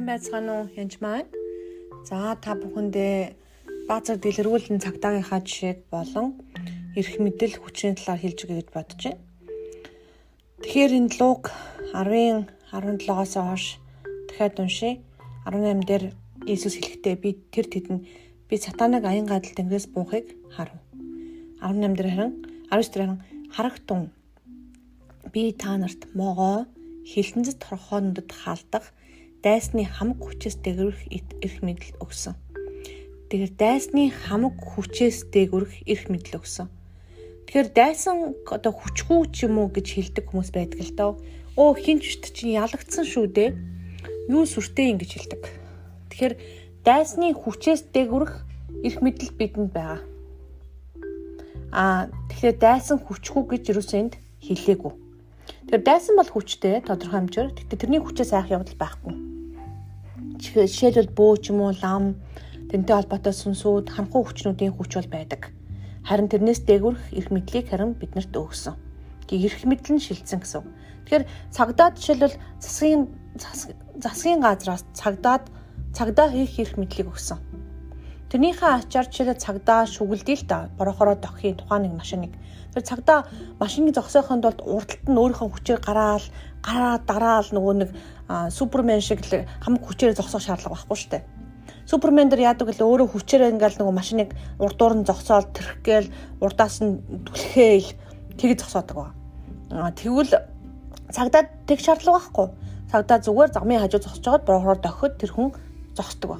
сайн байцгаана уу янж маань. За та бүхэндээ баазар дэлгэрүүлэн цагдаагийнхаа жишээг болон эрх мэдэл хүчний талаар хэлж өгье гэж бодож байна. Тэгэхээр энэ Луг 10:17-оос хойш дахиад уншъя. 18 дээр Иесус хэлэхдээ би сатанаг аян гадал тэнгэрээс буухыг харав. 18 дээр харин 19 дээр харагтун би та нарт могоо хилэнцэд торхоондод халдах дайсны хамаг хүчээс дээгүрэх эрх мэдэл өгсөн. Тэгэхээр дайсны хамаг хүчээс дээгүрэх эрх мэдэл өгсөн. Тэгэхээр дайсан одоо хүчгүй ч юм уу гэж хэлдэг хүмүүс байдаг л доо. Хинч чинь ялагдсан шүү дээ. Юу сүртэй юм гэж хэлдэг. Тэгэхээр дайсны хүчээс дээгүрэх эрх мэдэл бидэнд байгаа. Тэгэхээр дайсан хүчгүй гэж юусэн энд хэлээгүй. Тэгэхээр дайсан бол хүчтэй тодорхой хэмжээр. Гэхдээ тэрний хүчээс айх явдал байхгүй. Жишээлбэл бөө ч юм уу лам, тэнтэй холбоотой сүнсүүд, ханхуу хүчнүүдийн хүч бол байдаг. Харин тэрнээс дээгүрэх эрх мэдлийг харин биднэрт өгсөн. Тэгээ эрх мэдэл нь шилжсэн гэсэн. Тэгэхээр цагдаа жишээлбэл засгийн газраас цагдаа хийх эрх мэдлийг өгсөн. Тэрнийхээ ачаар жишээлбэл цагдаа шүгэлдээ л да борохороо доххийн тухайн нэг машиныг. Тэр цагдаа машиныг зогсоохонд бол урдталт нь өөрийнхөө хүчээр дараал нөгөө нэг супермен шиг л хамаг хүчээр зогсоох шаардлага байхгүй шүү дээ. Супермен дэр яадаг л өөрөө хүчээр ингээл нөгөө машиныг урдуур нь зогсоол тэрхгээл урдаас нь түлхээл тэгж зогсоодог ба. Тэгвэл цагдаа тэг шаардлага байхгүй. Цагдаа зүгээр замын хажуу зогсож байгаад борохороо дохиход тэр хүн зогсдог ба.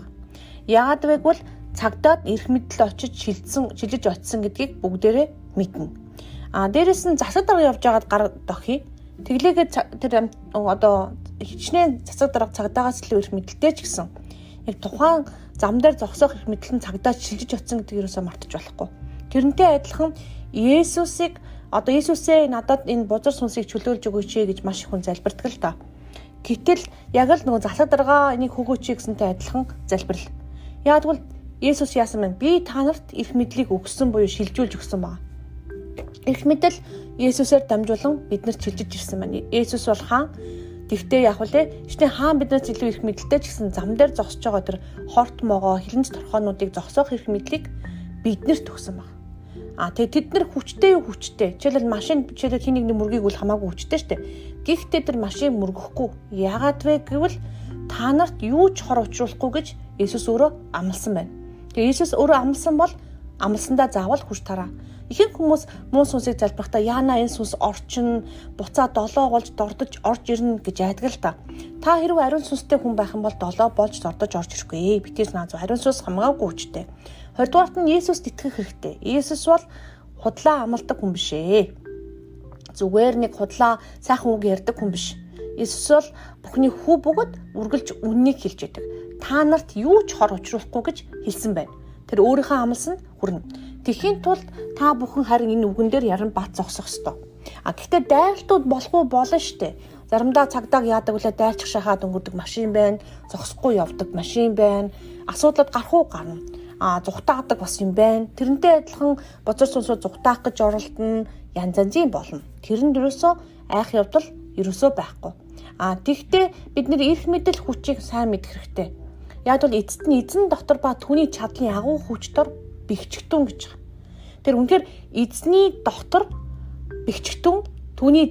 Яагаад вэ гэвэл цагдаад эрх мэдэл очиж шилжиж очисон гэдгийг бүгдээрээ мэднэ. Дээрээс нь засаг дарга явж байгаад гар дохий. Тэглээгээд тэр одоо хичнээн засаг дарга цагдаагаас илүү эрх мэдэлтэй ч гэсэн яг тухайн зам дээр зогсоох эрх мэдэл нь цагдаа шилжиж очисон гэдгийг юусоо мартаж болохгүй. Тэрнтэй адилхан Иесусээ надад энэ бузар сүнсийг чөлөөлж өгөөч гэж маш их хүн залбирдаг л да. Гэтэл яг л нөгөө засаг дарга энийг хөгөөч гэсэнтэй адилхан залбирал. Яг бол Иесус яасан бэ? Би та нарт эрх мэдлийг өгсөн буюу шилжүүлж өгсөн байна. Эрх мэдэл Иесусээр дамжуулан биднэрт шилжиж ирсэн байна. Иесус бол хаан. Тэгвэл яг үлээ шний хаан биднээс илүү эрх мэдэлтэй ч гэсэн зам дээр зогсож байгаа тэр хорт могоо хилэнц торхоонуудыг зогсоох эрх мэдлийг биднэрт өгсөн байна. Тэгээд тэд нар хүчтэй. Жишээлбэл машин хин нэгний мөргийг үл хамаагүй хүчтэй штэ. Гэхдээ тэр машин мөргөхгүй. Яагаад вэ гэвэл та нарт юу ч хор учруулахгүй гэж Иесус өөрөө амласан байна. Тэгээ Иесус өөрөө амласан бол амлсандаа заавал хүрч тараа. Ихэнх хүмүүс муу сүнсийг залбирахдаа яана энэ сүнс орчин буцаа долоо болж дордож орж ирнэ гэж айдаг л та. Та хэрвээ ариун сүнстэй хүн байх юм бол долоо болж дордож орж ирэхгүй. Битээс нааз ариун сүнс хамаагүй хүчтэй. Хоёрдугаарт нь Иесуст итгэх хэрэгтэй. Иесус бол худлаа амладаг хүн биш ээ. Зүгээр нэг худлаа сайхан үг ярьдаг хүн биш. Иесус бол Бурхны хүү бөгөөд үргэлж үннийг хэлж байдаг. Та нарт юу ч хор учруулахгүй гэж хэлсэн байна. Тэр өөрийнхөө амлсанд хүрнэ. Тэхийн тулд та бүхэн харин энэ үгэн дээр яран бат зогсох ёстой. Гэхдээ дайралтууд болно штэ. Заримдаа цагдааг яадаг үлээ дайрчих шахаад өнгөрдөг машин байна, зогсохгүй явдаг машин байна. Асуудлууд гарна. Зүгтаадаг бас юм байна. Тэрнтэй адилхан бозор сүнсөө зүгтаах гэж оролдоно, янз янзын болно. Тэрэнд ерөөсөө айх явдал ерөөсөө байхгүй. Тэгвэл бид нэр эрх мэдэл хүчийг сайн мэдэх хэрэгтэй. Яг бол эзэн дотор ба түүний чадлын агуу хүч дор бэхжигтэн гэж байна. Тэр үнэхээр эзний дотор бэхжигтэн, түүний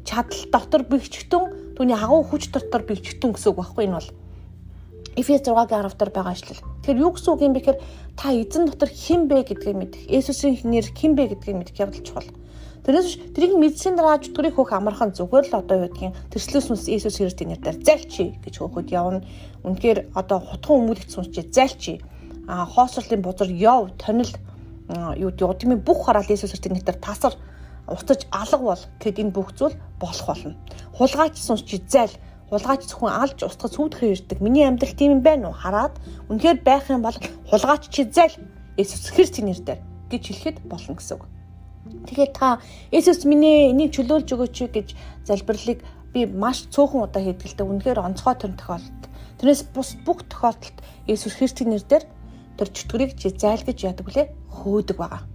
чадал дотор бэхжигтэн, түүний агуу хүч дотор бэхжигтэн гэсэн үг байхгүй энэ бол. Эфес 6:10 дээр байгаа ишлэл. Тэгэхээр юу гэсэн үг юм бэ гэхээр та эзэн дотор хэн бэ гэдгийг мэдэх, Иесусийн нэр хэн бэ гэдгийг мэдэх явдал чухал. Тэрнээс тэрийг мэдсийн дараа чөтгөрийг хөөх амархан зүгээр л одоо юу гэдгийг тэрслээс сүнс Иесус Христийн нэрээр зайлчий гэж хөөхөд явна. Үнэхээр одоо хутхан өмгөлөгч сүнс чи зайлчий. Хоосрлын бузар яв тонил удмын бүх хараал Иесус Христийн нэрээр тасар уцаж алга бол гэд энэ бүх зүйл болох болно. Хулгайч сүнс чи зайл. Хулгайч зөвхөн алж устгах сүвдэхэр ирдэг. Миний амьдрал тийм юм байна уу? Хараад үнэхээр байх юм бол хулгайч чи зайл Иесус Христийн нэрээр гэж хэлэхэд болно гэсэн үг. Тэгээд та Иесус минь энийг чөлөөлж өгөөч гэж залбирлыг би маш цөөхөн удаа хийдэг л дээ. Үнэхээр онцгой тохиолдолд. Тэрнээс бус бүх тохиолдолд Иесус Христийн нэрээр тэр чөтгөрийг зайлгаж яадаг үлээ хөөдөг байгаа.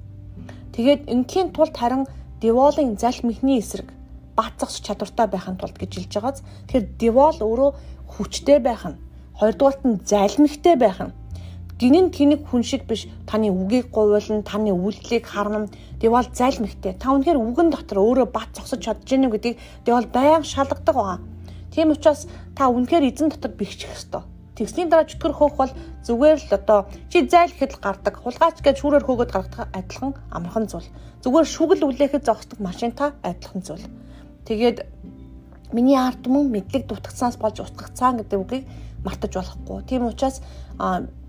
Тэгээд ингийн тулд харин Деволын залх мэхний эсрэг бат зогсох чадвартай байхын тулд гэж хэлж байгааз. Тэгэхээр Девол өөрөө хүчтэй байх нь Хоёрдугаарт нь залмигтай байх нь. Гинэн тэнэг хүн шиг биш, таны үгийг гуйлна, таны үйлдэлийг харна. Тэг бол залмигтай. Та үнэхээр үгэн дотор өөрөө бат зогсож чадж гэнэ гэдгийг тэг бол байнга шалгадаг байгаа. Тийм учраас та үнэхээр эзэн дотор бэхжих ёстой. Тэгсний дараа чөтгөр хөөх бол зүгээр л одоо чи зайл гэхэд л гардаг. Хулгайч гэж шүүрээр хөөгд гаргах адилхан амархан зүйл. Зүгээр шүгэл үлээхэд зогсдог машинтай адилхан зүйл. Тэгээд миний ард түмэн мэдлэг дутагцсанаас болж устгацсан гэдэг үгийг мартаж болохгүй. Тийм учраас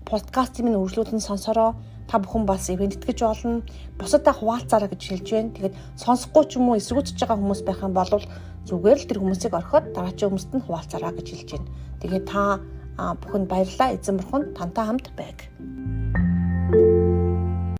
подкастын минь үргэлжлүүлэн сонсороо. Та бүхэн бас ивэнтгэж болно. Бусадтай хуваалцаараа гэж хэлж байна. Тэгээд сонсохгүй ч юм уу эсрэгүүцэж байгаа хүмүүс байх юм бол зүгээр л тэр хүмүүсийг орхиод дараачийн хүмүүст нь хуваалцаараа гэж хэлж байна. Тэгээд та бүхэнд баярлалаа. Эзэн бурхан тантай хамт байг.